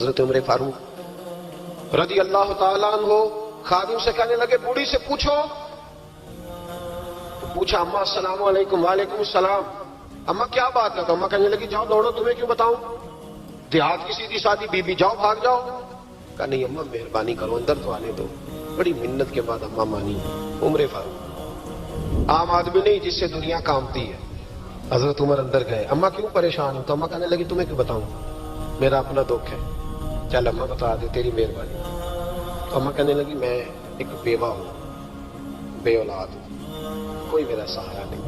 حضرت عمر فاروق رضی اللہ تعالیٰ عنہ خادم سے کہنے لگے بوڑھی سے پوچھو. پوچھا اماں السلام علیکم. وعلیکم السلام. اماں کیا بات ہے؟ تو اماں کہنے لگی جاؤ دوڑو, تمہیں کیوں بتاؤں, دیہات کی سیدھی سادی بی بی, جاؤ بھاگ جاؤ. کہا نہیں اماں مہربانی کرو اندر تو آنے دو. بڑی منت کے بعد اماں مانی. عمر فاروق عام آدمی نہیں جس سے دنیا کامتی ہے. حضرت عمر اندر گئے. اماں کیوں پریشان ہو؟ تو اماں کہنے لگی تمہیں کیوں بتاؤں, میرا اپنا دکھ ہے. چل اماں بتا دے, تیری مہربانی. تو اماں کہنے لگی میں ایک بیوہ ہوں, بے اولاد ہوں, کوئی میرا سہارا نہیں.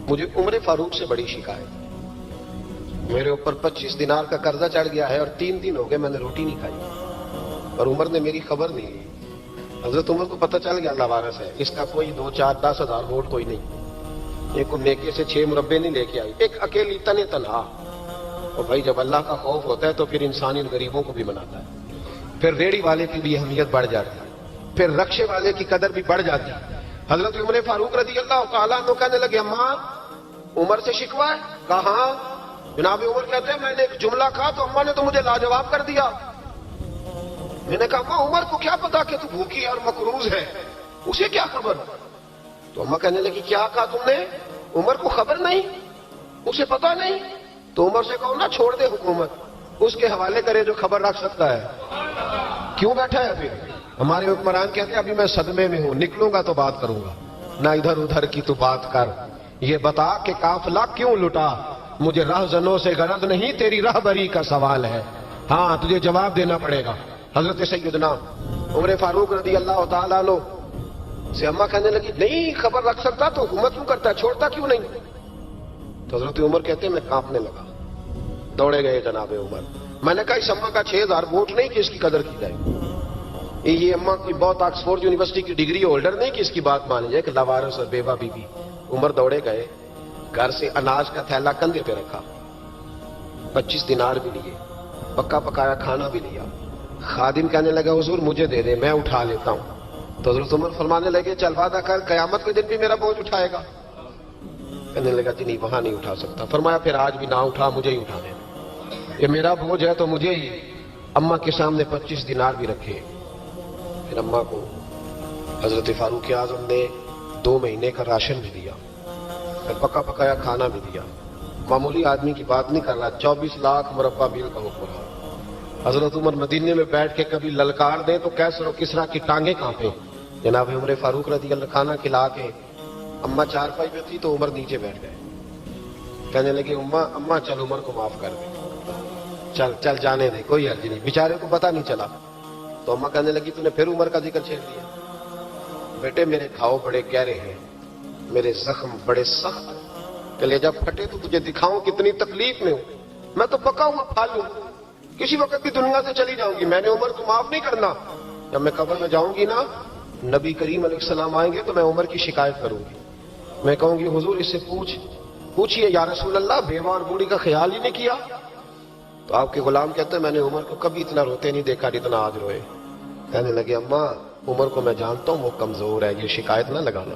مجھے عمر فاروق سے بڑی شکایت. میرے اوپر 25 دینار کا قرضہ چڑھ گیا ہے اور 3 دن ہو گئے میں نے روٹی نہیں کھائی, اور عمر نے میری خبر نہیں لی. حضرت عمر کو پتہ چل گیا لاوارث ہے, اس کا کوئی 2 4 10 ہزار ووٹ کوئی نہیں. ایک نیکے سے 6 مربے نہیں لے کے آئی, ایک اکیلی تنے تنہا. اور بھائی جب اللہ کا خوف ہوتا ہے تو پھر انسان ان غریبوں کو بھی مناتا ہے. پھر ریڑھی والے کی بھی اہمیت بڑھ جاتی ہے, پھر رکشے والے کی قدر بھی بڑھ جاتی ہے. حضرت عمر فاروق رضی اللہ تعالیٰ عنہ کہنے لگے اماں عمر سے شکوہ ہے؟ کہا ہاں. جناب عمر کہتے ہیں میں نے ایک جملہ کہا تو اماں نے تو مجھے لاجواب کر دیا. میں نے کہا اماں عمر کو کیا پتا کہ تو بھوکی اور مقروض ہے, اسے کیا خبر؟ تو اماں کہنے لگی کیا کہا تم نے؟ عمر کو خبر نہیں, اسے پتا نہیں. تو عمر سے کہو نا چھوڑ دے حکومت, اس کے حوالے کرے جو خبر رکھ سکتا ہے. کیوں بیٹھا ہے ابھی؟ ہمارے حکمران کہتے ہیں ابھی میں صدمے میں ہوں, نکلوں گا تو بات کروں گا. نہ ادھر ادھر کی تو بات کر, یہ بتا کہ قافلہ کیوں لٹا. مجھے راہزنوں سے غرض نہیں, تیری راہبری کا سوال ہے. ہاں تجھے جواب دینا پڑے گا. حضرت سیدنا عمر فاروق رضی اللہ تعالیٰ عنہ سے اماں کہنے لگی نہیں خبر رکھ سکتا تو حکومت کیوں کرتا ہے, چھوڑتا کیوں نہیں؟ تو حضرت عمر کہتے ہیں میں کانپنے لگا. دوڑے گئے جناب عمر. میں نے کہا اس اماں کا 6000 ووٹ نہیں کہ اس کی قدر کی جائے. یہ اماں کوئی بہت آکسفورڈ یونیورسٹی کی ڈگری ہولڈر نہیں کہ اس کی بات مانی جائے کہ لاوارث اور بیوہ بی بی. عمر دوڑے گئے, گھر سے اناج کا تھیلا کندھے پہ رکھا, 25 دینار بھی لیے, پکا پکایا کھانا بھی لیا. خادم کہنے لگا حضور مجھے دے دے میں اٹھا لیتا ہوں. تو حضرت عمر فرمانے لگے چل وعدہ کر قیامت کے دن بھی میرا بوجھ اٹھائے گا. کہنے لگا جی نہیں وہاں نہیں اٹھا سکتا. فرمایا پھر آج بھی نہ اٹھا, مجھے ہی اٹھانے, یہ میرا بوجھ ہے تو مجھے ہی. اماں کے سامنے 25 دینار بھی رکھے. پھر اماں کو حضرت فاروق اعظم نے 2 مہینے کا راشن بھی دیا, پھر پکا پکایا کھانا بھی دیا. معمولی آدمی کی بات نہیں کر رہا, 24 لاکھ مربع میل کا حکم رہا. حضرت عمر مدینے میں بیٹھ کے کبھی للکار دیں تو کیسر و کسرا کی ٹانگیں کانپیں. جناب عمر فاروق رضی اللہ کھانا کھلا کے اماں چارپائی پہ تھی تو عمر نیچے بیٹھ گئے. کہنے لگے اماں چل عمر کو معاف کر دے, چل چل جانے دے, کوئی حرج نہیں, بیچارے کو پتہ نہیں چلا. تو اماں کہنے لگی تو نے پھر عمر کا ذکر چھیڑ دیا. بیٹے میرے گھاؤ بڑے گہرے ہیں, میرے زخم بڑے سخت, کلیجہ پھٹے تو تجھے دکھاؤں کتنی تکلیف میں ہوں. میں تو پکا ہوا پھالوں, کسی وقت بھی دنیا سے چلی جاؤں گی. میں نے عمر کو معاف نہیں کرنا. جب میں قبر میں جاؤں گی نا, نبی کریم علیہ السلام آئیں گے تو میں عمر کی شکایت کروں گی. میں کہوں گی حضور اس سے پوچھئے یا رسول اللہ بیوہ اور بوڑھی کا خیال ہی نہیں کیا. تو آپ کے غلام کہتے ہیں میں نے عمر کو کبھی اتنا روتے نہیں دیکھا جتنا آج روئے. کہنے لگے اماں عمر کو میں جانتا ہوں وہ کمزور ہے, یہ شکایت نہ لگانا,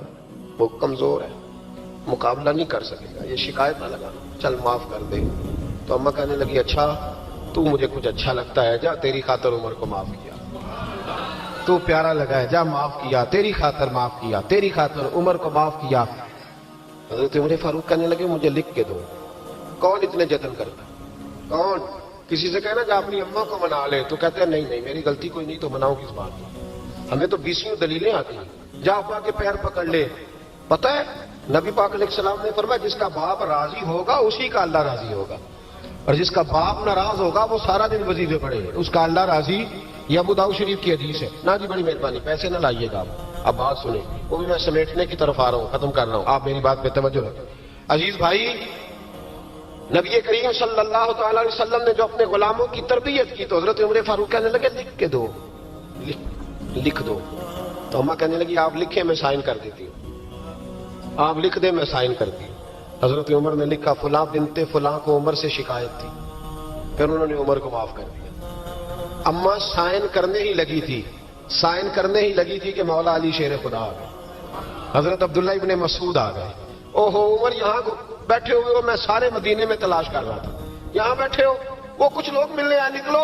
وہ کمزور ہے, مقابلہ نہیں کر سکے گا, یہ شکایت نہ لگانا, چل معاف کر دے. تو اماں کہنے لگی اچھا تو مجھے کچھ اچھا لگتا ہے, جا تیری خاطر عمر کو معاف کیا. تو پیارا لگا ہے, جا معاف کیا, تیری خاطر معاف کیا, تیری خاطر عمر کو معاف کیا. حضرت عمر فاروق کہنے لگے مجھے لکھ کے دو. کون اتنے جتن کرتا, کون؟ کسی سے کہنا جا اپنی اماں کو منا لے, تو کہتے ہیں نہیں نہیں میری غلطی کوئی نہیں تو مناؤ کس بات میں, ہمیں تو 20 دلیلیں آتی ہیں. جا ابا کے پیر پکڑ لے. پتہ ہے نبی پاک علیہ السلام نے فرمایا جس کا باپ راضی ہوگا اسی کا اللہ راضی ہوگا, اور جس کا باپ ناراض ہوگا وہ سارا دن وظیفے پڑے, اس کا اللہ راضی. یہ ابو داؤد شریف کی حدیث ہے. نا جی بڑی مہربانی, پیسے نہ لائیے گا. اب بات سنیں, وہ بھی میں سمیٹنے کی طرف آ رہا ہوں, ختم کر رہا ہوں, آپ میری بات پہ توجہ رکھیں. عزیز بھائی, نبی کریم صلی اللہ تعالی علیہ وسلم نے جو اپنے غلاموں کی تربیت کی تو حضرت عمر فاروق کہنے لگے لکھ کے دو, لکھ دو. تو اماں کہنے لگی آپ لکھیں میں سائن کر دیتی ہوں, آپ لکھ دیں میں سائن کرتی ہوں. حضرت عمر نے لکھا فلاں بنت فلاں کو عمر سے شکایت تھی. پھر انہوں نے عمر کو معاف کر دیا. اماں سائن کرنے ہی لگی تھی کہ مولا علی شیر خدا آ گئے, حضرت عبداللہ ابن مسعود آ گئے. اوہو عمر یہاں بیٹھے ہوئے ہو, میں سارے مدینے میں تلاش کر رہا تھا, یہاں بیٹھے ہو, وہ کچھ لوگ ملنے آئے, نکلو.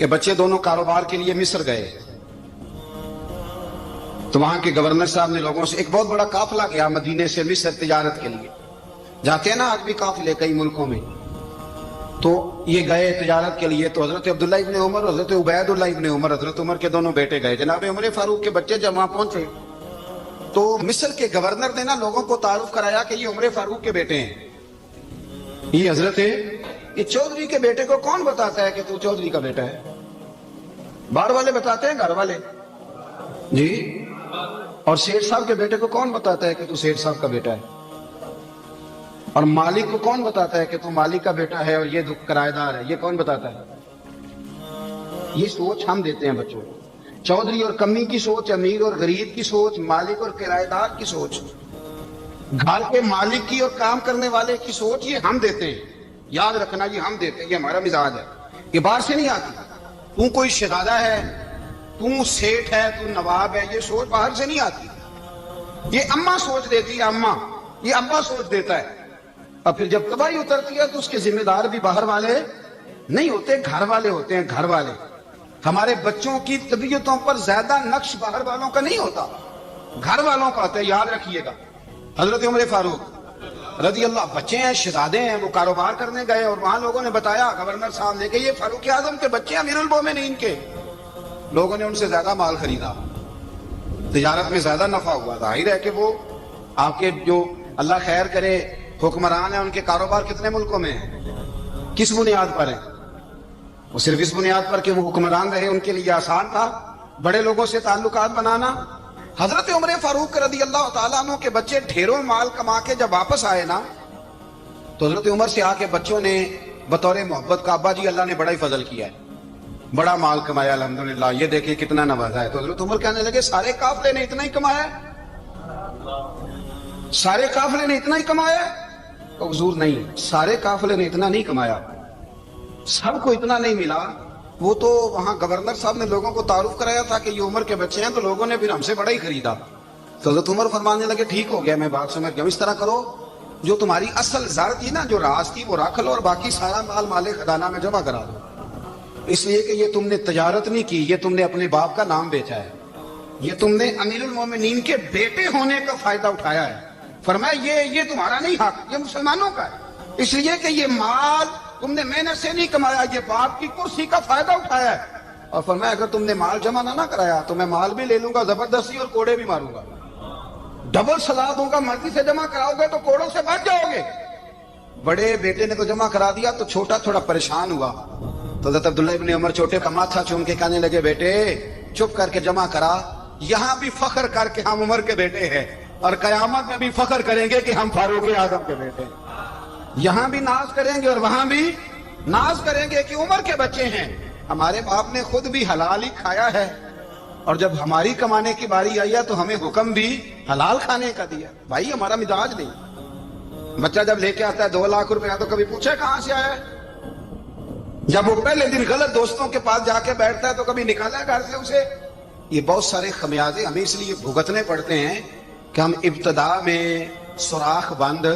کہ بچے دونوں کاروبار کے لیے مصر گئے، تو وہاں کے گورنر صاحب نے لوگوں سے، ایک بہت بڑا قافلہ گیا مدینے سے مصر تجارت کے لیے، جاتے ہیں نا آج بھی قافلے کئی ملکوں میں، تو یہ گئے تجارت کے لیے، تو حضرت عبداللہ ابن عمر، حضرت عبید اللہ ابن عمر، حضرت عمر کے دونوں بیٹے گئے، جناب عمر فاروق کے بچے جب وہاں پہنچے تو مصر کے گورنر نے نا لوگوں کو تعارف کرایا کہ یہ عمر فاروق کے بیٹے ہیں، یہ حضرت، یہ چودھری کے بیٹے کو کون بتاتا ہے کہ تو چودھری کا بیٹا ہے؟ باہر والے بتاتے ہیں، گھر والے جی، اور سیٹھ صاحب کے بیٹے کو کون بتاتا ہے کہ تو سیٹھ صاحب کا بیٹا ہے؟ اور مالک کو کون بتاتا ہے کہ تو مالک کا بیٹا ہے اور یہ کرایہ دار ہے؟ یہ کون بتاتا ہے؟ یہ سوچ ہم دیتے ہیں بچوں کو، چودھری اور کمی کی سوچ، امیر اور غریب کی سوچ، مالک اور کرایہ دار کی سوچ، گھر کے مالک کی اور کام کرنے والے کی سوچ، یہ ہم دیتے ہیں، یاد رکھنا، یہ ہم دیتے ہیں، یہ ہمارا مزاج ہے، یہ باہر سے نہیں آتی۔ تو کوئی شہزادہ ہے، تو سیٹھ ہے، تو نواب ہے، یہ سوچ باہر سے نہیں آتی، یہ اماں سوچ دیتی ہے، اماں، یہ ابا سوچ دیتا ہے، اور پھر جب تباہی اترتی ہے تو اس کے ذمہ دار بھی باہر والے نہیں ہوتے، گھر والے ہوتے ہیں، گھر والے۔ ہمارے بچوں کی طبیعتوں پر زیادہ نقش باہر والوں کا نہیں ہوتا، گھر والوں کا ہوتا ہے، یاد رکھیے گا۔ حضرت عمر فاروق رضی اللہ، بچے ہیں، شہزادے ہیں، وہ کاروبار کرنے گئے اور وہاں لوگوں نے بتایا، گورنر صاحب نے، کہ یہ فاروق اعظم کے بچے امیر المومنین کے، لوگوں نے ان سے زیادہ مال خریدا، تجارت میں زیادہ نفع ہوا، ظاہر ہے کہ وہ آپ کے جو اللہ خیر کرے حکمران ہیں، ان کے کاروبار کتنے ملکوں میں ہیں، کس بنیاد پر ہیں؟ وہ صرف اس بنیاد پر کہ وہ حکمران رہے، ان کے لیے آسان تھا بڑے لوگوں سے تعلقات بنانا۔ حضرت عمر فاروق رضی اللہ تعالیٰ عنہ کے بچے ڈھیروں مال کما کے جب واپس آئے نا، تو حضرت عمر سے آ کے بچوں نے بطور محبت کا، ابا جی اللہ نے بڑا ہی فضل کیا ہے، بڑا مال کمایا الحمدللہ، یہ دیکھیں کتنا نوازا ہے۔ تو حضرت عمر کہنے لگے سارے قافلے نے اتنا ہی کمایا ہے؟ سارے قافلے نے اتنا ہی کمایا ہے؟ تو حضور نہیں، سارے قافلے نے اتنا نہیں کمایا، سب کو اتنا نہیں ملا، وہ تو وہاں گورنر صاحب نے لوگوں کو تعارف کرایا تھا کہ یہ عمر کے بچے ہیں، تو لوگوں نے پھر ہم سے بڑا ہی خریدا۔ تو حضرت عمر فرمانے لگے ٹھیک ہو گیا، میں بات سمجھ گیا، اس طرح کرو، جو تمہاری اصل زر تھی نا، جو راز تھی، وہ رکھ لو، اور باقی سارا مال مال خزانہ میں جمع کرا دو، اس لیے کہ یہ تم نے تجارت نہیں کی، یہ تم نے اپنے باپ کا نام بیچا ہے، یہ تم نے امیر المومنین کے بیٹے ہونے کا فائدہ اٹھایا ہے۔ فرمایا یہ تمہارا نہیں حق، یہ مسلمانوں کا ہے، اس لیے کہ یہ مال تم نے محنت سے نہیں کمایا، یہ باپ کی کرسی کا فائدہ اٹھایا ہے۔ اور فرمایا اگر تم نے مال جمع نہ کرایا تو میں مال بھی لے لوں گا زبردستی اور کوڑے بھی ماروں گا، ڈبل سزا دوں گا، مرضی سے جمع کراؤ گے تو کوڑوں سے بچ جاؤ گے۔ بڑے بیٹے نے تو جمع کرا دیا، تو چھوٹا تھوڑا پریشان ہوا، تو حضرت عبداللہ ابن عمر چھوٹے کا ماتھا چوم کے کہنے لگے بیٹے چپ کر کے جمع کرا، یہاں بھی فخر کر کے ہم عمر کے بیٹے ہیں، اور قیامت میں بھی فخر کریں گے کہ ہم فاروق اعظم کے بیٹے ہیں، یہاں بھی ناز کریں گے اور وہاں بھی ناز کریں گے کہ عمر کے بچے ہیں۔ ہمارے باپ نے خود بھی حلال ہی کھایا ہے، اور جب ہماری کمانے کی باری آئی ہے تو ہمیں حکم بھی حلال کھانے کا دیا۔ بھائی ہمارا مزاج نہیں، بچہ جب لے کے آتا ہے 2 لاکھ روپیہ تو کبھی پوچھے کہاں سے آیا ہے، جب وہ پہلے دن غلط دوستوں کے پاس جا کے بیٹھتا ہے تو کبھی نکالا ہے گھر سے اسے۔ یہ بہت سارے خمیازے ہمیں اس لیے بھگتنے پڑتے ہیں کہ ہم ابتدا میں سوراخ بند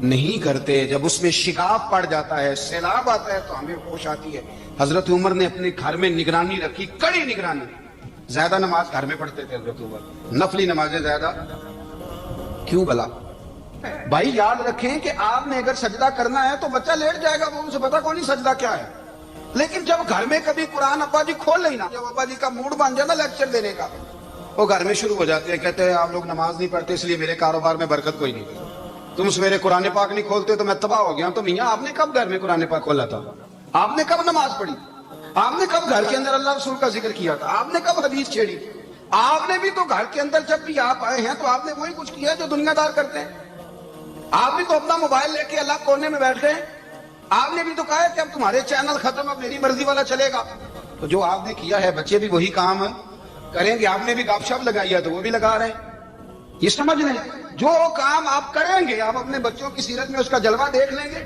نہیں کرتے، جب اس میں شگاف پڑ جاتا ہے، سیلاب آتا ہے تو ہمیں ہوش آتی ہے۔ حضرت عمر نے اپنے گھر میں نگرانی رکھی، کڑی نگرانی، زیادہ نماز گھر میں پڑھتے تھے حضرت عمر، نفلی نمازیں زیادہ کیوں بلا؟ بھائی یاد رکھیں کہ آپ نے اگر سجدہ کرنا ہے تو بچہ لیٹ جائے گا، وہ ان سے پتا کون نہیں سجدہ کیا ہے، لیکن جب گھر میں کبھی قرآن ابا جی کھول لینا، جب ابا جی کا موڈ بن جائے نا لیکچر دینے کا، وہ گھر میں شروع ہو جاتے ہیں، کہتے ہیں آپ لوگ نماز نہیں پڑھتے اس لیے میرے کاروبار میں برکت کوئی نہیں، تم سویرے قرآن پاک نہیں کھولتے تو میں تباہ ہو گیا۔ تو میاں آپ نے کب گھر میں قرآن پاک کھولا تھا؟ آپ نے کب نماز پڑھی؟ آپ نے کب گھر کے اندر اللہ رسول کا ذکر کیا تھا؟ آپ نے کب حدیث چھیڑی؟ آپ نے بھی تو گھر کے اندر جب بھی آپ آئے ہیں تو آپ نے وہی کچھ کیا جو دنیا دار کرتے ہیں، آپ بھی تو اپنا موبائل لے کے اللہ کونے میں بیٹھ گئے، آپ نے بھی تو کہا ہے کہ اب تمہارے چینل ختم، اب میری مرضی والا چلے گا۔ تو جو آپ نے کیا ہے بچے بھی وہی کام کریں گے، آپ نے بھی گپ شپ لگائی ہے تو وہ بھی لگا رہے ہیں، یہ سمجھ لیں جو کام آپ کریں گے آپ اپنے بچوں کی سیرت میں اس کا جلوہ دیکھ لیں گے۔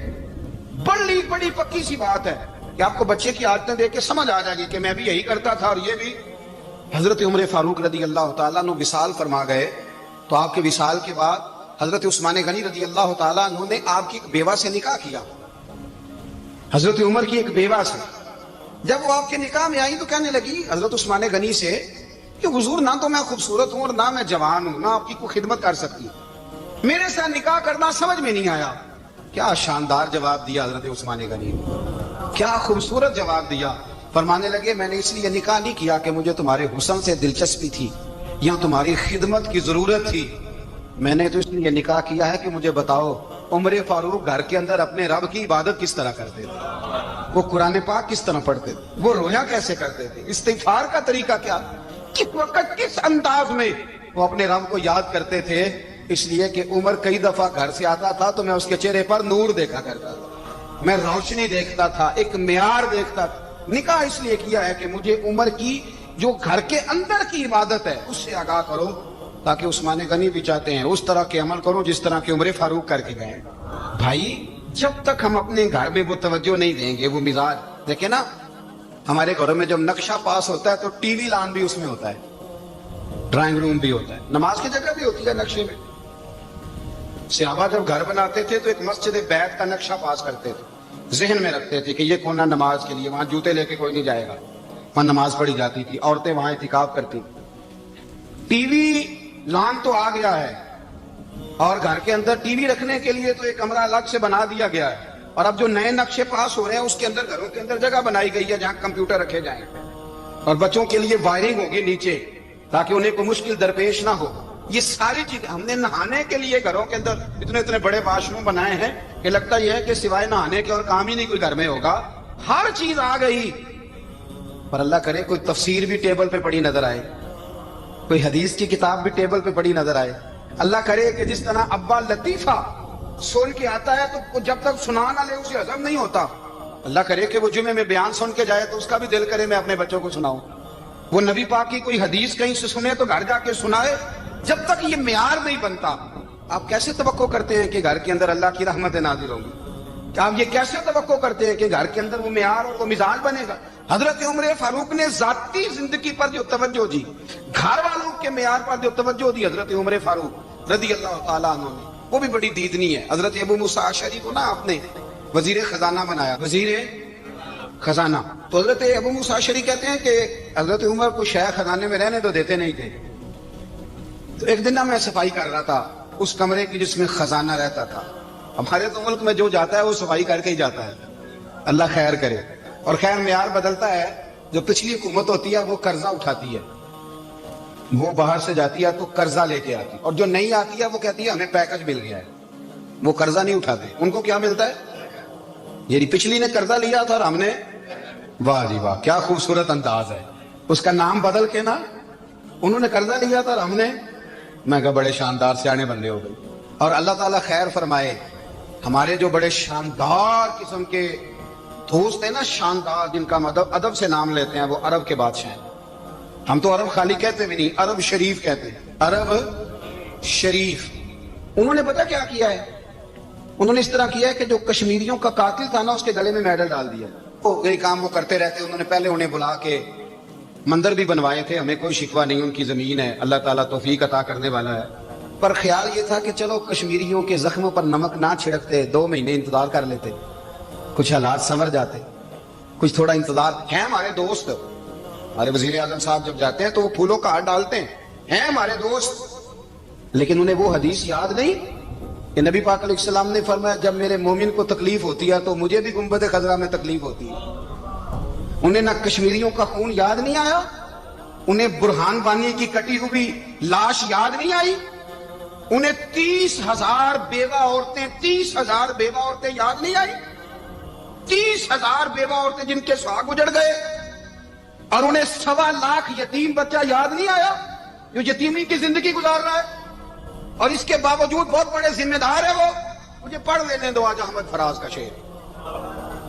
بڑی پکی سی بات ہے کہ آپ کو بچے کی عادتیں دیکھ کے سمجھ آ جائے گی کہ میں بھی یہی کرتا تھا اور یہ بھی۔ حضرت عمر فاروق رضی اللہ تعالیٰ عنہ وصال فرما گئے، تو آپ کے وصال کے بعد حضرت عثمان غنی رضی اللہ تعالیٰ عنہ نے آپ کی ایک بیوہ سے نکاح کیا، حضرت عمر کی ایک بیوہ سے، جب وہ آپ کے نکاح میں آئی تو کہنے لگی حضرت عثمان غنی سے کہ حضور نہ تو میں خوبصورت ہوں اور نہ میں جوان ہوں، نہ آپ کی کوئی خدمت کر سکتی، میرے ساتھ نکاح کرنا سمجھ میں نہیں آیا۔ کیا شاندار جواب دیا حضرت عثمان غنی نے، کیا خوبصورت جواب دیا۔ فرمانے لگے میں نے اس لیے نکاح نہیں کیا کہ مجھے تمہارے حسن سے دلچسپی تھی یا تمہاری خدمت کی ضرورت تھی، میں نے تو اس لیے نکاح کیا ہے کہ مجھے بتاؤ عمر فاروق گھر کے اندر اپنے رب کی عبادت کس طرح کرتے تھے، وہ قرآن پاک کس طرح پڑھتے تھے، وہ رویا کیسے کرتے تھے، استغفار کا طریقہ کیا، کس وقت کس انداز میں وہ اپنے رب کو یاد کرتے تھے۔ اس لیے کہ عمر کئی دفعہ گھر سے آتا تھا تو میں اس کے چہرے پر نور دیکھا کرتا تھا، میں روشنی دیکھتا تھا، ایک معیار دیکھتا تھا۔ نکاح اس لیے کیا ہے کہ مجھے عمر کی جو گھر کے اندر کی عبادت ہے اس سے آگاہ کرو، تاکہ عثمان غنی بھی چاہتے ہیں اس طرح کے عمل کرو جس طرح کے عمر فاروق کر کے گئے۔ بھائی جب تک ہم اپنے گھر میں وہ توجہ نہیں دیں گے، وہ مزاج دیکھیں نا، ہمارے گھروں میں جب نقشہ پاس ہوتا ہے تو ٹی وی لان بھی اس میں ہوتا ہے، ڈرائنگ روم بھی ہوتا ہے، نماز کی جگہ بھی ہوتی ہے نقشے میں۔ صحابہ جب گھر بناتے تھے تو ایک مسجد بیت کا نقشہ پاس کرتے تھے، ذہن میں رکھتے تھے کہ یہ کونا نماز کے لیے، وہاں جوتے لے کے کوئی نہیں جائے گا، وہاں نماز پڑھی جاتی تھی، عورتیں وہاں اعتکاف کرتی تھی۔ ٹی وی لان تو آ گیا ہے اور گھر کے اندر ٹی وی رکھنے کے لیے تو ایک کمرہ الگ سے بنا دیا گیا ہے، اور اب جو نئے نقشے پاس ہو رہے ہیں اس کے اندر گھروں کے اندر جگہ بنائی گئی ہے جہاں کمپیوٹر رکھے جائیں، اور بچوں کے لیے وائرنگ ہوگی نیچے تاکہ انہیں کوئی مشکل درپیش نہ ہو۔ یہ ساری چیزیں ہم نے نہانے کے لیے گھروں کے اندر اتنے اتنے بڑے واش روم بنائے ہیں کہ لگتا یہ ہے کہ سوائے نہانے کے اور کام ہی نہیں کوئی گھر میں ہوگا، ہر چیز آ گئی۔ پر اللہ کرے کوئی تفسیر بھی ٹیبل پہ پڑی نظر آئے، کوئی حدیث کی کتاب بھی ٹیبل پہ پڑی نظر آئے۔ اللہ کرے کہ جس طرح ابا لطیفہ سن کے آتا ہے تو جب تک سنا نہ لے اسے ہضم نہیں ہوتا، اللہ کرے کہ وہ جمعے میں بیان سن کے جائے تو اس کا بھی دل کرے میں اپنے بچوں کو سناؤں، وہ نبی پاک کی کوئی حدیث کہیں سے سنے تو گھر جا کے سنائے۔ جب تک یہ معیار نہیں بنتا آپ کیسے توقع کرتے ہیں کہ گھر کے اندر اللہ کی رحمت نازل ہوگی؟ کہ آپ یہ کیسے توقع کرتے ہیں کہ گھر کے اندر وہ معیار اور وہ مزاج بنے گا؟ حضرت عمر فاروق نے ذاتی زندگی پر جو توجہ دی، گھر والوں کے معیار پر جو توجہ دی حضرت عمر فاروق رضی اللہ تعالیٰ عنہ نے، وہ بھی بڑی دیدنی ہے۔ حضرت ابو موسیٰ اشعری کو نا آپ نے وزیر خزانہ بنایا، وزیر خزانہ، تو حضرت ابو موسیٰ اشعری کہتے ہیں کہ حضرت عمر کو شیخ خزانے میں رہنے تو دیتے نہیں تھے۔ تو ایک دن میں صفائی کر رہا تھا اس کمرے کی جس میں خزانہ رہتا تھا، ہمارے تو ملک میں جو جاتا ہے وہ صفائی کر کے ہی جاتا ہے، اللہ خیر کرے۔ اور خیر معیار بدلتا ہے، جو پچھلی حکومت ہوتی ہے وہ قرضہ اٹھاتی ہے، وہ باہر سے جاتی ہے تو قرضہ لے کے آتی، اور جو نہیں آتی ہے وہ کہتی ہے ہمیں پیکج مل گیا ہے، وہ قرضہ نہیں اٹھاتے۔ ان کو کیا ملتا ہے؟ یعنی پچھلی نے قرضہ لیا تھا اور ہم نے، واہ جی واہ کیا خوبصورت انداز ہے، اس کا نام بدل کے نا، انہوں نے قرضہ لیا تھا اور ہم نے، میں کہا بڑے شاندار سیانے بندے ہو گئے۔ اور اللہ تعالیٰ خیر فرمائے، ہمارے جو بڑے شاندار قسم کے دوست ہیں نا، شاندار جن کا ادب سے نام لیتے ہیں، وہ عرب کے بادشاہ ہیں۔ ہم تو عرب خالی کہتے بھی نہیں، عرب شریف کہتے ہیں، عرب شریف۔ انہوں نے پتہ کیا کیا ہے؟ انہوں نے اس طرح کیا ہے کہ جو کشمیریوں کا قاتل تھا نا اس کے گلے میں میڈل ڈال دیا۔ یہی کام وہ کرتے رہتے، انہوں نے پہلے انہیں بلا کے مندر بھی بنوائے تھے، ہمیں کوئی شکوہ نہیں، ان کی زمین ہے، اللہ تعالیٰ توفیق عطا کرنے والا ہے، پر خیال یہ تھا کہ چلو کشمیریوں کے زخموں پر نمک نہ چھڑکتے، 2 مہینے انتظار کر لیتے، کچھ حالات سنور جاتے، کچھ تھوڑا انتظار۔ ہیں ہمارے دوست، ہمارے وزیر اعظم صاحب جب جاتے ہیں تو وہ پھولوں کا ہار ڈالتے ہیں ہمارے دوست، لیکن انہیں وہ حدیث یاد نہیں کہ نبی پاک علیہ السلام نے فرمایا جب میرے مومن کو تکلیف ہوتی ہے تو مجھے بھی گنبد خضرا میں تکلیف ہوتی ہے۔ انہیں نہ کشمیریوں کا خون یاد نہیں آیا، انہیں برہان بانی کی کٹی ہوئی لاش یاد نہیں آئی، انہیں 30,000 بیوہ عورتیں 30,000 بیوہ عورتیں یاد نہیں آئی، 30,000 بیوہ عورتیں جن کے سہاگ اجڑ گئے، اور انہیں 1.25 لاکھ یتیم بچہ یاد نہیں آیا جو یتیمی کی زندگی گزار رہا ہے، اور اس کے باوجود بہت بڑے ذمہ دار ہے وہ۔ مجھے پڑھ لینے دو آج احمد فراز کا شعر،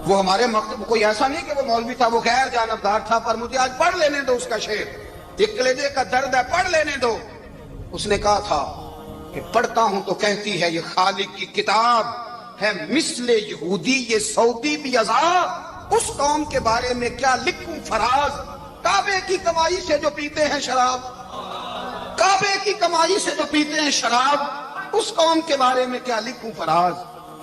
وہ ہمارے مکتب کوئی ایسا نہیں کہ وہ مولوی تھا، وہ غیر جانبدار تھا، پر مجھے آج پڑھ لینے دو اس کا شعر، ایک کلیجے کا درد ہے، پڑھ لینے دو۔ اس نے کہا تھا کہ پڑھتا ہوں تو کہتی ہے یہ خالق کی کتاب ہے، مثل یہودی یہ سعودی بھی عذاب، اس قوم کے بارے میں کیا لکھوں فراز، کعبے کی کمائی سے جو پیتے ہیں شراب، کعبے کی کمائی سے جو پیتے ہیں شراب، اس قوم کے بارے میں کیا لکھوں فراز،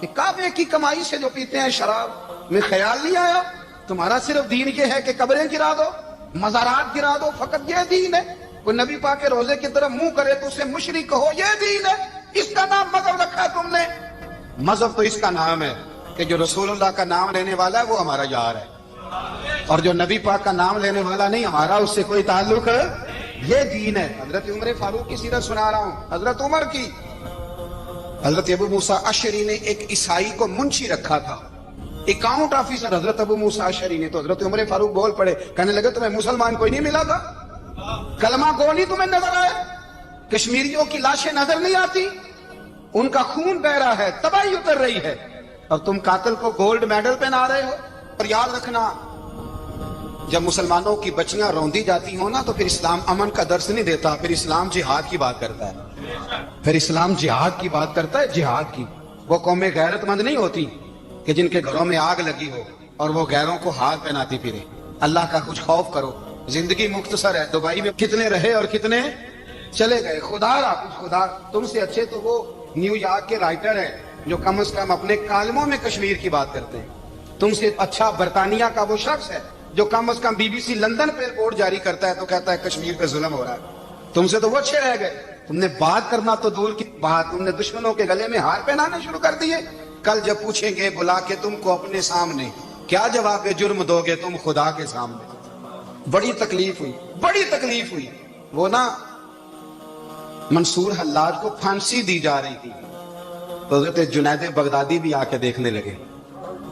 کہ کعبے کی کمائی سے جو پیتے ہیں شراب۔ میں خیال نہیں آیا تمہارا صرف دین یہ ہے کہ قبریں گرا دو، مزارات گرا دو، فقط یہ دین ہے؟ کوئی نبی پاک کے روزے کی طرف منہ کرے تو اسے مشرک کہو، یہ دین ہے؟ اس کا نام مذہب رکھا ہے تم نے؟ مذہب تو اس کا نام ہے کہ جو رسول اللہ کا نام لینے والا ہے وہ ہمارا یار ہے، اور جو نبی پاک کا نام لینے والا نہیں، ہمارا اس سے کوئی تعلق ہے، یہ دین ہے۔ حضرت عمر فاروق کی سیرت سنا رہا ہوں، حضرت عمر کی۔ حضرت ابو موسیٰ اشعری نے ایک عیسائی کو منشی رکھا تھا، اکاؤنٹ آفیسر حضرت ابو موسیٰ اشعری نے۔ تو حضرت عمر فاروق بول پڑے، کہنے لگے تمہیں مسلمان کوئی نہیں ملا تھا؟ کلمہ گو نہیں تمہیں نظر آئے؟ کشمیریوں کی لاشیں نظر نہیں آتی؟ ان کا خون بہ رہا ہے، تباہی اتر رہی ہے، اور تم قاتل کو گولڈ میڈل پہنا رہے ہو؟ اور یاد رکھنا، جب مسلمانوں کی بچیاں روندی جاتی ہوں نا تو پھر اسلام امن کا درس نہیں دیتا، پھر اسلام جہاد کی بات کرتا ہے، پھر اسلام جہاد کی بات کرتا ہے، جہاد کی۔ وہ قومیں غیرت مند نہیں ہوتی کہ جن کے گھروں میں آگ لگی ہو اور وہ غیروں کو ہار پہناتی پھرے۔ اللہ کا کچھ خوف کرو، زندگی مختصر ہے۔ دبئی میں کتنے رہے اور کتنے چلے گئے، خدا را کچھ خدا۔ تم سے اچھے تو وہ نیو یارک کے رائٹر ہیں جو کم از کم اپنے کالموں میں کشمیر کی بات کرتے ہیں۔ تم سے اچھا برطانیہ کا وہ شخص ہے جو کم از کم بی بی سی لندن پہ رپورٹ جاری کرتا ہے تو کہتا ہے کشمیر پہ ظلم ہو رہا ہے۔ تم سے تو وہ اچھے رہ گئے، تم نے بات کرنا تو دور کی بات، تم نے دشمنوں کے گلے میں ہار پہنانے شروع کر دیے۔ کل جب پوچھیں گے بلا کے تم کو اپنے سامنے، کیا جواب جرم دو گے تم خدا کے سامنے؟ بڑی تکلیف ہوئی، بڑی تکلیف ہوئی۔ وہ نا منصور حلاج کو پھانسی دی جا رہی تھی تو حضرت جنید بغدادی بھی آ کے دیکھنے لگے،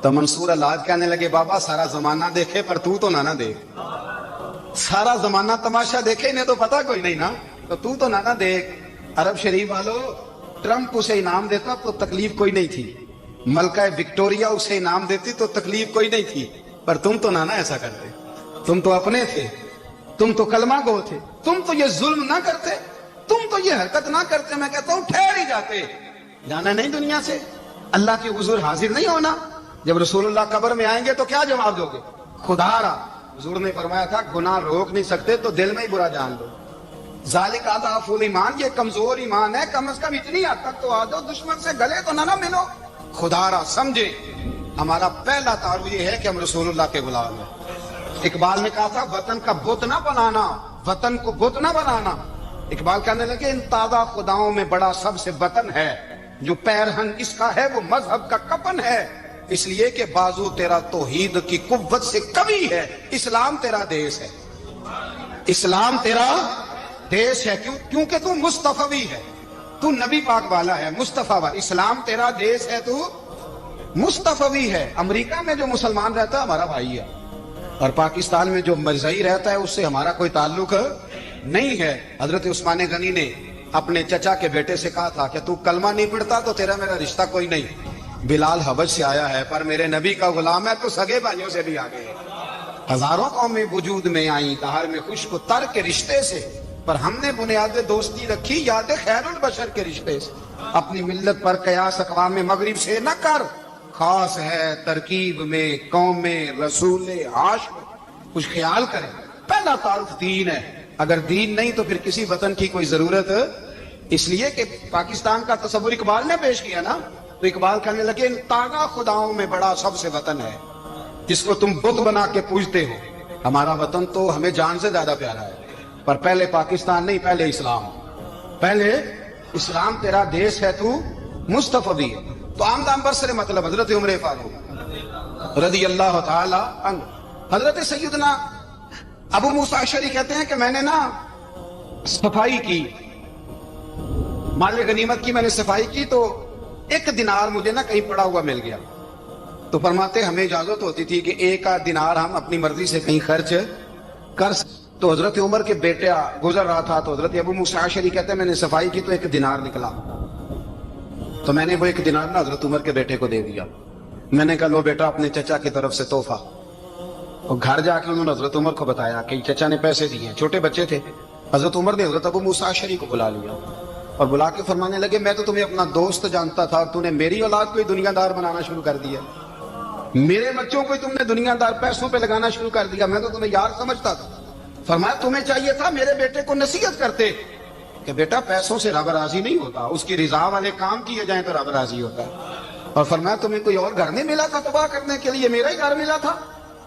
تو منصور حلاج کہنے لگے بابا سارا زمانہ دیکھے پر تو نہ دیکھ، سارا زمانہ تماشا دیکھے انہیں تو پتا کوئی نہیں نا، تو نہ دیکھ۔ عرب شریف والو، ٹرمپ اسے انعام دیتا تو تکلیف کوئی نہیں تھی، ملکہ وکٹوریا اسے انعام دیتی تو تکلیف کوئی نہیں تھی، پر تم تو نہ ایسا کرتے، تم تو اپنے تھے، تم تو کلمہ گو تھے، تم تو یہ ظلم نہ کرتے، تم تو یہ حرکت نہ کرتے۔ میں کہتا ہوں ٹھہر ہی جاتے، جانا نہیں دنیا سے، اللہ کے حضور حاضر نہیں ہونا۔ جب رسول اللہ قبر میں آئیں گے تو کیا جواب دو گے؟ خدا را، حضور نے فرمایا تھا گناہ روک نہیں سکتے تو دل میں ہی برا جان لو۔ ذالک اضعف الایمان، یہ کمزور ایمان ہے، کم از کم اتنی حد تک تو آ جاؤ، دشمن سے گلے تو نہ ملو۔ خدا را سمجھے، ہمارا پہلا تعارف یہ ہے کہ ہم رسول اللہ کے غلام ہیں۔ اقبال نے کہا تھا وطن کا بت نہ بنانا، وطن کو بت نہ بنانا۔ اقبال کہنے لگے ان تازہ خداؤں میں بڑا سب سے وطن ہے، جو پیرہن اس کا ہے وہ مذہب کا کفن ہے، اس لیے کہ بازو تیرا توحید کی قوت سے کبھی ہے، اسلام تیرا دیس ہے، اسلام تیرا دیس ہے، کیونکہ تو مصطفی ہے، تو نبی پاک والا ہے، مصطفیٰ والا، اسلام تیرا دیس ہے، تو مصطفی ہے۔ امریکہ میں جو مسلمان رہتا ہے ہمارا بھائی ہے، اور پاکستان میں جو مرزائی رہتا ہے اس سے ہمارا کوئی تعلق نہیں ہے۔ حضرت عثمان غنی نے اپنے چچا کے بیٹے سے کہا تھا کہ تو کلمہ نہیں پڑھتا تو تیرا میرا رشتہ کوئی نہیں۔ بلال حبش سے آیا ہے پر میرے نبی کا غلام ہے تو سگے بھائیوں سے بھی آگے ہے۔ ہزاروں قومیں وجود میں آئیں دہر میں خوش کو تر کے رشتے سے، پر ہم نے بنیاد دوستی رکھی یاد خیر البشر کے رشتے سے۔ اپنی ملت پر قیاس اقوام مغرب سے نہ کر، خاص ہے ترکیب میں قوم رسول ہاشم، کچھ خیال کریں۔ پہلا تعارف دین ہے، اگر دین نہیں تو پھر کسی وطن کی کوئی ضرورت، اس لیے کہ پاکستان کا تصور اقبال نے پیش کیا نا، تو اقبال کہنے لگے ان تازہ خداؤں میں بڑا سب سے وطن ہے جس کو تم بت بنا کے پوجتے ہو۔ ہمارا وطن تو ہمیں جان سے زیادہ پیارا ہے، پر پہلے پاکستان نہیں، پہلے اسلام، پہلے اسلام تیرا دیس ہے، تو مصطفی ہے۔ تو آمدان برسر مطلب حضرت عمر فاروق رضی اللہ تعالی عنہ۔ حضرت سیدنا ابو موسیٰ اشعری کہتے ہیں کہ میں نے نا صفائی کی، مال غنیمت کی میں نے صفائی کی تو ایک دینار مجھے نا کہیں پڑا ہوا مل گیا، تو فرماتے ہمیں اجازت ہوتی تھی کہ ایک دینار ہم اپنی مرضی سے کہیں خرچ کر سکتے۔ تو حضرت عمر کے بیٹے گزر رہا تھا تو حضرت ابو موسیٰ اشعری کہتے ہیں میں نے صفائی کی تو ایک دینار نکلا، تو میں نے وہ ایک دینار نا حضرت عمر کے بیٹے کو دے دیا۔ میں نے کہا لو بیٹا اپنے چچا کی طرف سے تحفہ۔ اور گھر جا کے انہوں نے حضرت عمر کو بتایا کہ چچا نے پیسے دیے، چھوٹے بچے تھے۔ حضرت عمر نے حضرت ابو موسیٰ اشعری کو بلا لیا اور بلا کے فرمانے لگے میں تو تمہیں اپنا دوست جانتا تھا اور تو نے میری اولاد کو ہی دنیا دار بنانا شروع کر دیا، میرے بچوں کو ہی تم نے دنیا دار پیسوں پہ لگانا شروع کر دیا، میں تو تمہیں یار سمجھتا تھا۔ فرمایا تمہیں چاہیے تھا میرے بیٹے کو نصیحت کرتے کہ بیٹا پیسوں سے رب راضی نہیں ہوتا، اس کی رضا والے کام کیے جائیں تو رب راضی ہوتا ہے۔ اور فرمایا تمہیں کوئی اور گھر نہیں ملا تھا تباہ کرنے کے لیے، میرا ہی گھر ملا تھا۔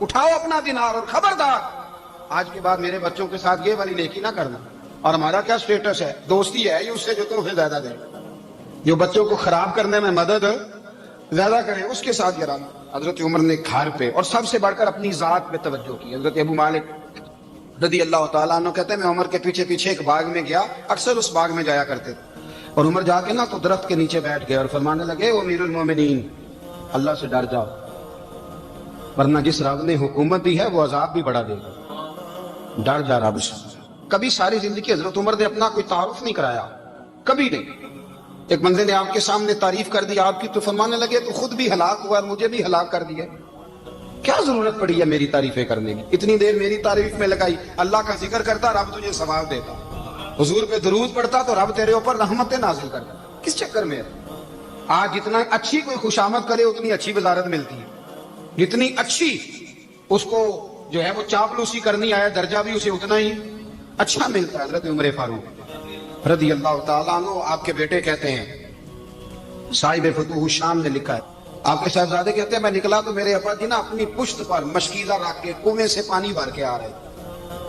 اٹھاؤ اپنا دینار اور خبردار آج کے بعد میرے بچوں کے ساتھ یہ والی نیکی نہ کرنا. اور ہمارا کیا سٹیٹس ہے؟ دوستی ہے یہ اس سے جو تحفے زیادہ دے, جو بچوں کو خراب کرنے میں مدد زیادہ کرے اس کے ساتھ گرانا. حضرت عمر نے گھر پہ اور سب سے بڑھ کر اپنی ذات پہ توجہ کی. حضرت ابو مالک رضی اللہ تعالیٰ عنہ کہتے ہیں میں عمر کے پیچھے پیچھے ایک باغ میں گیا, اکثر اس باغ میں جایا کرتے تھے, اور عمر جا کے نا تو درخت کے نیچے بیٹھ گئے اور فرمانے لگے او امیر المومنین اللہ سے ڈر جاؤ, ورنہ جس رب نے حکومت دی ہے وہ عذاب بھی بڑھا دے گا. ڈر جا رب سے. کبھی ساری زندگی حضرت عمر نے اپنا کوئی تعارف نہیں کرایا, کبھی نہیں. ایک بندے نے آپ کے سامنے تعریف کر دی آپ کی تو فرمانے لگے تو خود بھی ہلاک ہوا اور مجھے بھی ہلاک کر دیا, کیا ضرورت پڑی ہے میری تعریفیں کرنے کی؟ اتنی دیر میری تعریف میں لگائی, اللہ کا ذکر کرتا رب تجھے ثواب دیتا, حضور پہ درود پڑھتا تو رب تیرے اوپر رحمتیں نازل کرتا. کس چکر میں؟ آج جتنا اچھی کوئی خوشامد کرے اتنی اچھی وزارت ملتی ہے, جتنی اچھی اس کو جو ہے وہ چاپلوسی کرنی آیا درجہ بھی اسے اتنا ہی اچھا ملتا ہے. حضرت عمر فاروق رضی اللہ تعالیٰ عنہ آپ کے بیٹے کہتے ہیں, صاحب فتوح الشام نے لکھا ہے, آپ کے صاحبزادے کہتے ہیں میں نکلا تو میرے ابا جی نا اپنی پشت پر مشکیزہ رکھ کے کنویں سے پانی بھر کے آ رہے.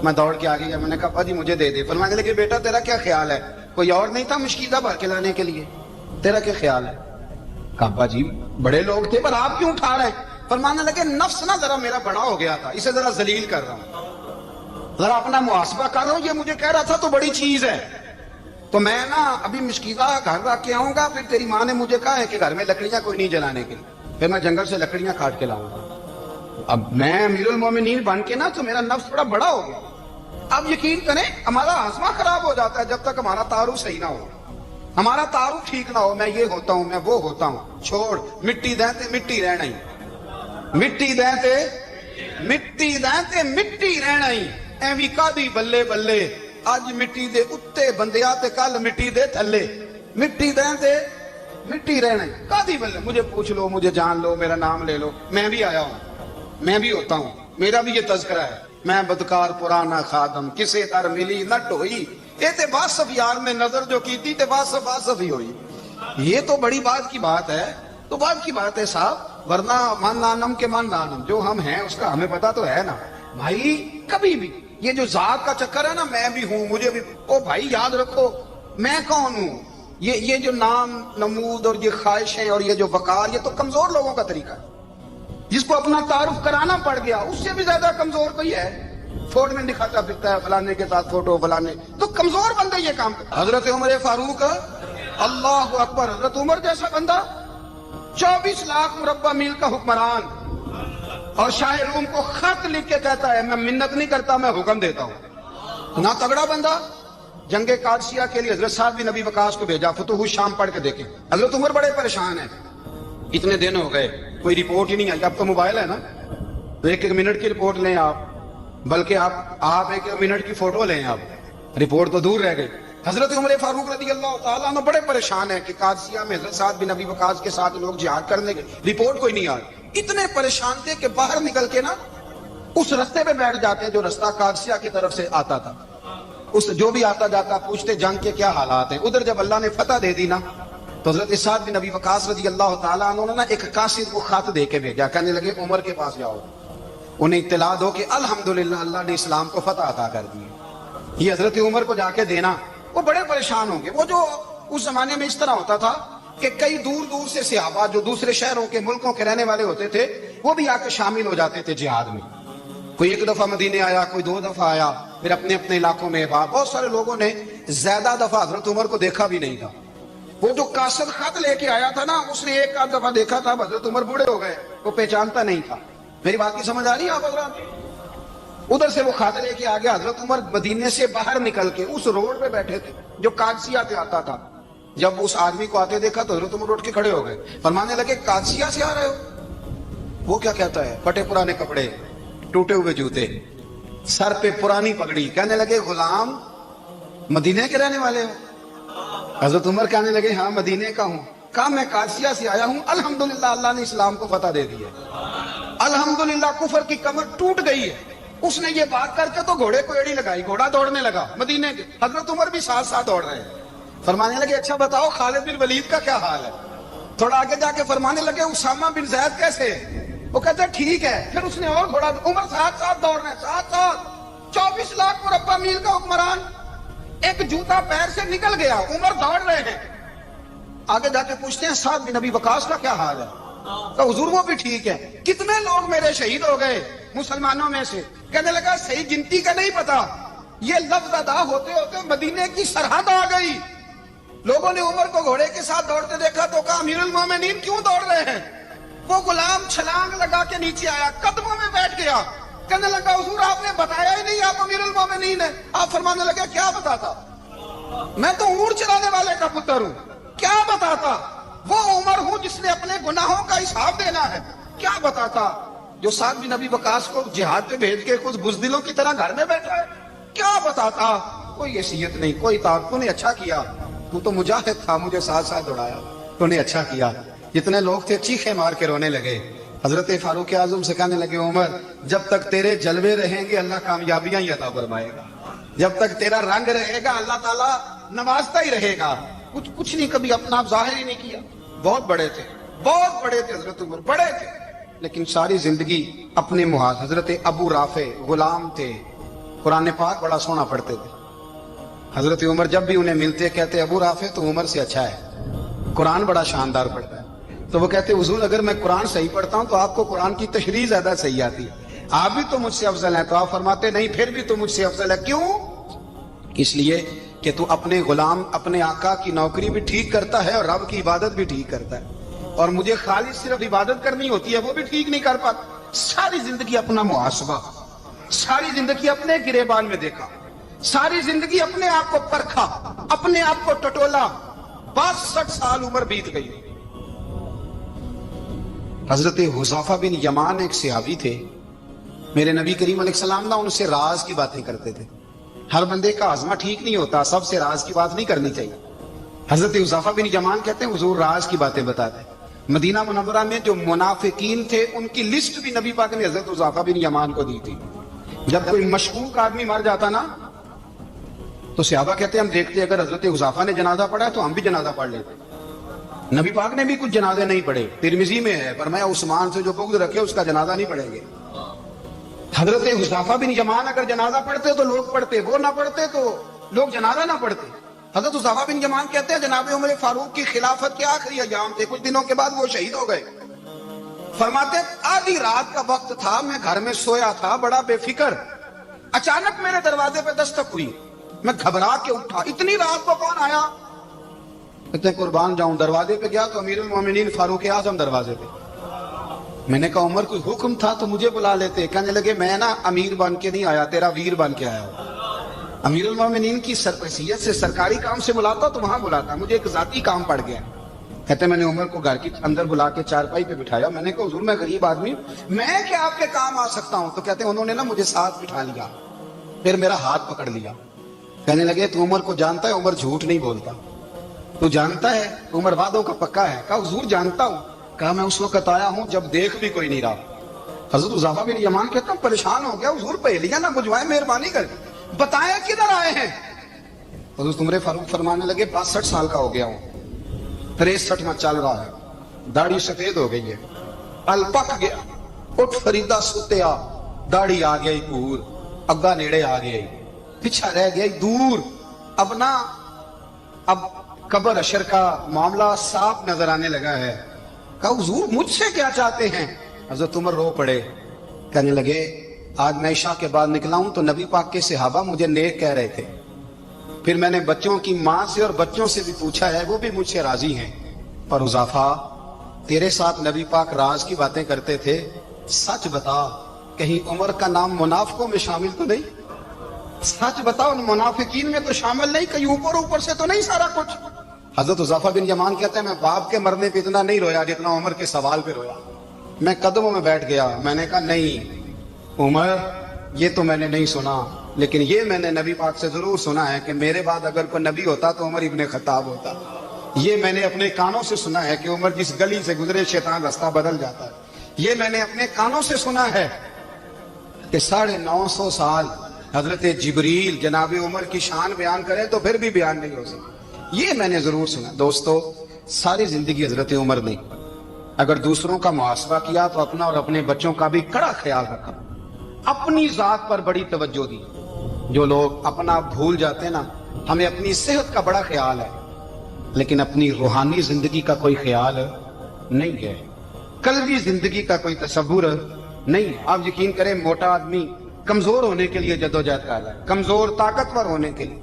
میں دوڑ کے آ گیا, میں نے کہا ابا جی مجھے دے دے. فرمانے لگے بیٹا تیرا کیا خیال ہے, کوئی اور نہیں تھا مشکیزہ بھر کے لانے کے لیے, تیرا کیا خیال ہے؟ کہا ابا جی بڑے لوگ تھے پر آپ کیوں اٹھا رہے ہیں؟ فرمانے لگے نفس نا ذرا میرا بڑا ہو گیا تھا, اسے ذرا ذلیل کر رہا ہوں, ذرا اپنا محاسبہ کر رہا ہوں. یہ مجھے کہہ رہا تھا تو بڑی چیز ہے, تو میں نا ابھی مشکیزہ گھر رکھ کے آؤں گا, پھر تیری ماں نے مجھے کہا ہے کہ گھر میں لکڑیاں کوئی نہیں جلانے کے لیے, پھر میں جنگل سے لکڑیاں کاٹ کے لاؤں گا. اب میں امیر المومنین بن کے نا تو میرا نفس تھوڑا بڑا ہو گیا. اب یقین کریں ہمارا ہاضمہ خراب ہو جاتا ہے جب تک ہمارا تعارف صحیح نہ ہو, ہمارا تعارف ٹھیک نہ ہو. میں یہ ہوتا ہوں, میں وہ ہوتا ہوں, چھوڑ مٹی دیں تے مٹی رہنا ہی, مٹی دیں تے مٹی دیں تے مٹی رہنا ہی. ایویں کادی بلے بلے اج مٹی دے اتے بندیا تے کل مٹی دے تھلے, مٹی دیں تے مٹی رہنا ہی. کادی بلے مجھے پوچھ لو, مجھے جان لو, میرا نام لے لو, میں بھی آیا ہوں, میں بھی ہوتا ہوں, میرا بھی یہ تذکرہ ہے. میں بدکار پرانا خادم کسے در ملی نہ ٹوئی, اے تے واصف یار نے نظر جو کی تھی تے واصف واصف ہی ہوئی. یہ تو بڑی بات کی بات ہے, تو بات کی بات ہے صاحب, ورنہ من نانم کے من نانم, جو ہم ہیں اس کا ہمیں پتا تو ہے نا بھائی. کبھی بھی یہ جو ذات کا چکر ہے نا, میں بھی ہوں مجھے بھی, او بھائی یاد رکھو میں کون ہوں. یہ جو نام نمود اور یہ خواہشیں اور یہ جو وقار, یہ تو کمزور لوگوں کا طریقہ ہے. جس کو اپنا تعارف کرانا پڑ گیا اس سے بھی زیادہ کمزور کوئی ہے. فوٹو میں دکھاتا پھرتا ہے فلانے کے ساتھ فوٹو فلانے, تو کمزور بندے یہ کام کرتا. حضرت عمر فاروق اللہ اکبر, حضرت عمر جیسا بندہ 24 لاکھ مربع میل کا حکمران, اور شاہ روم کو خط لکھ کے کہتا ہے میں منت نہیں کرتا میں حکم دیتا ہوں. نہ تگڑا بندہ. جنگ قادسیہ کے لیے حضرت صاحب بن نبی وقاص کو بھیجا, فتوح الشام پڑھ کے دیکھیں. حضرت عمر بڑے پریشان ہیں, اتنے دن ہو گئے کوئی رپورٹ ہی نہیں آئی. اب تو موبائل ہے نا, تو ایک ایک منٹ کی رپورٹ لیں آپ, بلکہ آپ ایک ایک منٹ کی فوٹو لیں آپ, رپورٹ تو دور رہ گئی. حضرت عمر فاروق رضی اللہ تعالیٰ عنہ بڑے پریشان ہیں کہ قادسیہ میں حضرت صاحب بن نبی وقاص کے ساتھ لوگ جہاد کرنے کے, رپورٹ کوئی نہیں آئی. اتنے پریشان تھے کہ باہر نکل کے نا اس رستے پہ بیٹھ جاتے جو رستہ قادسیہ کی طرف سے آتا تھا. اس جو بھی آتا جاتا پوچھتے جنگ کے کیا حالات ہیں. ادھر جب اللہ نے فتح دے دی نا تو حضرت سعد بن نبی وقاص رضی اللہ تعالیٰ عنہ نے ایک قاصد کو خط دے کے بھیجا, کہنے لگے عمر کے پاس جاؤ, انہیں اطلاع دو کہ الحمدللہ اللہ نے اسلام کو فتح عطا کر دی. یہ حضرت عمر کو جا کے دینا. وہ بڑے پریشان ہوں گے. وہ جو اس زمانے میں اس طرح ہوتا تھا کہ کئی دور دور سے صحابہ جو دوسرے شہروں کے ملکوں کے رہنے والے ہوتے تھے وہ بھی آ کے شامل ہو جاتے تھے جہاد میں. کوئی ایک دفعہ مدینے آیا, کوئی 2 دفعہ آیا, پھر اپنے اپنے علاقوں میں. بہت سارے لوگوں نے زیادہ دفعہ حضرت عمر کو دیکھا بھی نہیں تھا. وہ جو قاصد خط لے کے آیا تھا نا اس نے ایک آدھ دفعہ دیکھا تھا, حضرت عمر بوڑھے ہو گئے, وہ پہچانتا نہیں تھا. میری بات کی سمجھ آ رہی ہے آپ حضرات؟ ادھر سے وہ خط لے کے آ گیا. حضرت عمر مدینے سے باہر نکل کے اس روڈ پہ بیٹھے تھے جو قادسیہ سے آتا تھا. جب اس آدمی کو آتے دیکھا تو حضرت عمر اٹھ کے کھڑے ہو گئے, فرمانے لگے قادسیہ سے آ رہے ہو؟ وہ کیا کہتا ہے, پھٹے پرانے کپڑے, ٹوٹے ہوئے جوتے, سر پہ پرانی پگڑی. کہنے لگے غلام مدینے کے رہنے والے ہو؟ حضرت عمر کہنے لگے ہاں مدینے کا ہوں. کہا میں قادسیہ سے آیا ہوں, الحمدللہ اللہ نے اسلام کو فتح دے دی ہے, الحمدللہ کفر کی کمر ٹوٹ گئی ہے. اس نے یہ بات کر کے تو گھوڑے کو ایڑی لگائی, گھوڑا دوڑنے لگا مدینے کے. حضرت عمر بھی ساتھ ساتھ دوڑ رہے ہیں. فرمانے لگے اچھا بتاؤ خالد بن ولید کا کیا حال ہے؟ تھوڑا آگے جا کے فرمانے لگے اسامہ بن زید کیسے؟ وہ کہتے ہیں ٹھیک ہے. پھر اس نے اور گھوڑا, عمر ساتھ ساتھ دوڑ رہے ہیں, ساتھ ساتھ 24 لاکھ مربع میل کا حکمران, ایک جوتا پیر سے نکل گیا, عمر دوڑ رہے ہیں. آگے جا کے پوچھتے ہیں سعد بن ابی وقاص کا کیا حال ہے؟ تو حضور وہ بھی ٹھیک ہے. کتنے لوگ میرے شہید ہو گئے مسلمانوں میں سے؟ کہنے لگا صحیح گنتی کا نہیں پتا, یہ لفظ ادا ہوتے ہوتے مدینے کی سرحد آ گئی. لوگوں نے عمر کو گھوڑے کے ساتھ دوڑتے دیکھا تو کہا امیر المومنین کیوں دوڑ رہے ہیں؟ وہ غلام چھلانگ لگا کے نیچے آیا, قدموں میں بیٹھ گیا. کہنے لگا حضور آپ نے بتایا ہی نہیں آپ امیر المومنین ہیں. آپ فرمانے لگے کیا بتاتا, میں تو اونٹ چلانے والے کا پتر ہوں, کیا بتاتا؟ وہ عمر ہوں جس نے اپنے گناہوں کا حساب دینا ہے, کیا بتاتا؟ جو سعد بن ابی وقاص کو جہاد پہ بھیج کے کچھ بزدلوں کی طرح گھر میں بیٹھا ہے, کیا بتاتا؟ کوئی حیثیت نہیں, کوئی طاقت. تو نے اچھا کیا, تو تو مجاہد تھا, مجھے ساتھ ساتھ دوڑایا, تو نے اچھا کیا. جتنے لوگ تھے چیخے مار کے رونے لگے. حضرت فاروق اعظم سے کہنے لگے عمر جب تک تیرے جلوے رہیں گے اللہ کامیابیاں ہی عطا فرمائے گا, جب تک تیرا رنگ رہے گا اللہ تعالیٰ نوازتا ہی رہے گا. کچھ نہیں, کبھی اپنا آپ ظاہر ہی نہیں کیا. بہت بڑے تھے, بہت بڑے تھے حضرت عمر, بڑے تھے, لیکن ساری زندگی اپنے محاذ. حضرت ابو رافع غلام تھے, قرآن پاک بڑا سونا پڑھتے تھے. حضرت عمر جب بھی انہیں ملتے کہتے ابو رافع تو عمر سے اچھا ہے, قرآن بڑا شاندار پڑھتا ہے. تو وہ کہتے حضور اگر میں قرآن صحیح پڑھتا ہوں تو آپ کو قرآن کی تشریح زیادہ صحیح آتی ہے, آپ بھی تو مجھ سے افضل ہیں. تو آپ فرماتے نہیں پھر بھی تو مجھ سے افضل ہے. کیوں؟ اس لیے کہ تو اپنے غلام اپنے آقا کی نوکری بھی ٹھیک کرتا ہے اور رب کی عبادت بھی ٹھیک کرتا ہے, اور مجھے خالی صرف عبادت کرنی ہوتی ہے وہ بھی ٹھیک نہیں کر پاتا. ساری زندگی اپنا محاسبہ, ساری زندگی اپنے گریبان میں دیکھا, ساری زندگی اپنے آپ کو پرکھا, اپنے آپ کو ٹٹولا. 62 سال عمر بیت گئی. حضرت حذیفہ بن یمان ایک صحابی تھے, میرے نبی کریم علیہ السلام نہ ان سے راز کی باتیں کرتے تھے. ہر بندے کا ہاضمہ ٹھیک نہیں ہوتا, سب سے راز کی بات نہیں کرنی چاہیے. حضرت حذیفہ بن یمان کہتے ہیں حضور راز کی باتیں بتاتے. مدینہ منورہ میں جو منافقین تھے ان کی لسٹ بھی نبی پاک نے حضرت حذیفہ بن یمان کو دی تھی. جب کوئی مشکوک آدمی مر جاتا نا تو صحابہ کہتے ہیں ہم دیکھتے اگر حضرت حذیفہ نے جنازہ پڑھا ہے تو ہم بھی جنازہ پڑھ لیتے. نبی پاک نے بھی کچھ جنازے نہیں پڑھے, ترمذی میں ہے, فرمایا عثمان سے جو بغض رکھے اس کا جنازہ نہیں پڑھیں گے. حضرت حذیفہ بن یمان اگر جنازہ پڑھتے تو لوگ پڑھتے, وہ نہ پڑھتے تو لوگ جنازہ نہ پڑھتے. حضرت حذیفہ بن یمان کہتے ہیں جناب عمر فاروق کی خلافت کے آخری ایام تھے, کچھ دنوں کے بعد وہ شہید ہو گئے. فرماتے آدھی رات کا وقت تھا, میں گھر میں سویا تھا بڑا بے فکر, اچانک میرے دروازے پہ دستک ہوئی, میں گھبرا کے اٹھا, اتنی رات کو کون آیا؟ کہتے قربان جاؤں, دروازے پہ گیا تو امیر المومنین فاروق اعظم دروازے پہ. میں نے کہا عمر کوئی حکم تھا تو مجھے بلا لیتے. کہنے لگے میں نا امیر بن کے نہیں آیا, تیرا ویر بن کے آیا ہوں. امیر المومنین کی حیثیت سے سرکاری کام سے بلاتا تو وہاں بلاتا, مجھے ایک ذاتی کام پڑ گیا. کہتے میں نے عمر کو گھر کی اندر بلا کے چارپائی پہ بٹھایا. میں نے کہا حضور میں غریب آدمی میں کیا آپ کے کام آ سکتا ہوں؟ تو کہتے انہوں نے نا مجھے ساتھ بٹھا لیا, پھر میرا ہاتھ پکڑ لیا. کہنے لگے تو عمر کو جانتا ہے؟ عمر جھوٹ نہیں بولتا. تو جانتا ہے؟ عمر وعدوں کا پکا ہے. کہا حضور جانتا ہوں. کہا میں اس وقت آیا ہوں جب دیکھ بھی کوئی نہیں رہا. حضرت حذیفہ بن یمان کہتا ہوں پریشان ہو گیا, حضور پہلیاں نہ بجھوائے, مہربانی کر بتائیں کدھر آئے ہیں. حضرت عمر فاروق فرمانے لگے 62 سال کا ہو گیا ہوں, 63 میں چل رہا ہے, داڑھی سفید ہو گئی ہے, ال پک گیا, اٹھ فریدہ ستیا, داڑھی آ گئی پور, اگا نیڑے آ گئی, پیچھا رہ گئی دور. اب نا اب قبر اشر کا معاملہ صاف نظر آنے لگا ہے. کہا حضور مجھ سے کیا چاہتے ہیں؟ حضرت عمر رو پڑے, کہنے لگے آج میں عشاء کے بعد نکلا ہوں تو نبی پاک کے صحابہ مجھے نیک کہہ رہے تھے, پھر میں نے بچوں کی ماں سے اور بچوں سے بھی پوچھا ہے, وہ بھی مجھ سے راضی ہیں. اور حذیفہ تیرے ساتھ نبی پاک راز کی باتیں کرتے تھے, سچ بتا کہیں عمر کا نام منافقوں میں شامل تو نہیں؟ سچ بتا ان منافقین میں تو شامل نہیں, کہیں اوپر سے تو نہیں سارا کچھ؟ حضرت حذیفہ بن یمان کہتے ہیں میں باپ کے مرنے پہ اتنا نہیں رویا جتنا عمر کے سوال پہ رویا. میں قدموں میں بیٹھ گیا, میں نے کہا نہیں عمر یہ تو میں نے نہیں سنا, لیکن یہ میں نے نبی پاک سے ضرور سنا ہے کہ میرے بعد اگر کوئی نبی ہوتا تو عمر ابن خطاب ہوتا. یہ میں نے اپنے کانوں سے سنا ہے کہ عمر جس گلی سے گزرے شیطان رستہ بدل جاتا ہے. یہ میں نے اپنے کانوں سے سنا ہے کہ 950 سال حضرت جبریل جناب عمر کی شان بیان کرے تو پھر بھی بیان نہیں ہو سکتا. یہ میں نے ضرور سنا. دوستو ساری زندگی حضرت عمر نے اگر دوسروں کا محاسبہ کیا تو اپنا اور اپنے بچوں کا بھی کڑا خیال رکھا، اپنی ذات پر بڑی توجہ دی۔ جو لوگ اپنا بھول جاتے ہیں نا، ہمیں اپنی صحت کا بڑا خیال ہے لیکن اپنی روحانی زندگی کا کوئی خیال نہیں ہے، قلبی زندگی کا کوئی تصور نہیں۔ آپ یقین کریں، موٹا آدمی کمزور ہونے کے لیے جدوجہد کر رہا ہے، کمزور طاقتور ہونے کے لیے،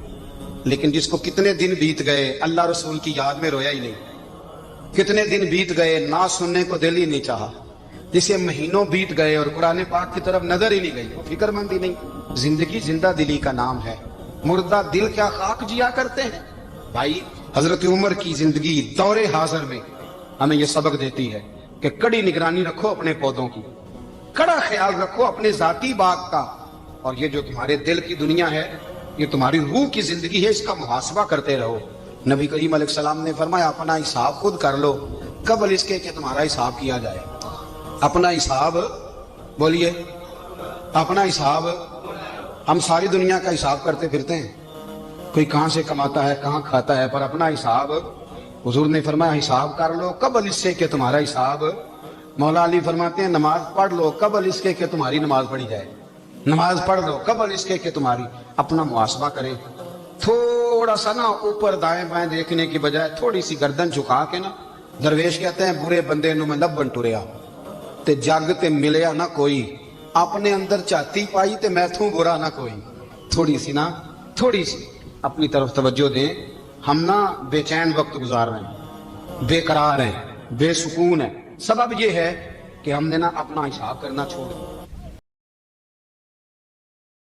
لیکن جس کو کتنے دن بیت گئے اللہ رسول کی یاد میں رویا ہی نہیں، کتنے دن بیت گئے نہ سننے کو دل ہی نہیں چاہا، جسے مہینوں بیت گئے اور قرآن پاک کی طرف نظر ہی نہیں گئی، فکر مند ہی نہیں۔ زندگی زندہ دلی کا نام ہے، مردہ دل کیا خاک جیا کرتے ہیں۔ بھائی، حضرت عمر کی زندگی دور حاضر میں ہمیں یہ سبق دیتی ہے کہ کڑی نگرانی رکھو اپنے پودوں کی، کڑا خیال رکھو اپنے ذاتی باغ کا، اور یہ جو تمہارے دل کی دنیا ہے، یہ تمہاری روح کی زندگی ہے، اس کا محاسبہ کرتے رہو۔ نبی کریم علیہ السلام نے فرمایا اپنا حساب خود کر لو قبل اس کے کہ تمہارا حساب کیا جائے۔ اپنا حساب، بولیے، اپنا حساب۔ ہم ساری دنیا کا حساب کرتے پھرتے ہیں، کوئی کہاں سے کماتا ہے، کہاں کھاتا ہے، پر اپنا حساب حضور نے فرمایا حساب کر لو قبل اس سے کہ تمہارا حساب۔ مولا علی فرماتے ہیں نماز پڑھ لو قبل اس کے کہ تمہاری نماز پڑھی جائے، نماز پڑھ لو قبل اس کے کہ تمہاری۔ اپنا محاسبہ کرے، تھوڑا سا نا اوپر دائیں بائیں دیکھنے کی بجائے تھوڑی سی گردن جھکا کے نا، درویش کہتے ہیں برے بندے نو میں لبن ٹریا تے جگ تے ملیا نہ کوئی، اپنے اندر چاہتی پائی تے میں تھوں برا نہ کوئی۔ تھوڑی سی نا، تھوڑی سی اپنی طرف توجہ دیں۔ ہم نا بے چین وقت گزار رہے ہیں، بے قرار ہیں، بے سکون ہیں، سبب یہ ہے کہ ہم نے نا اپنا حساب کرنا چھوڑ دیا۔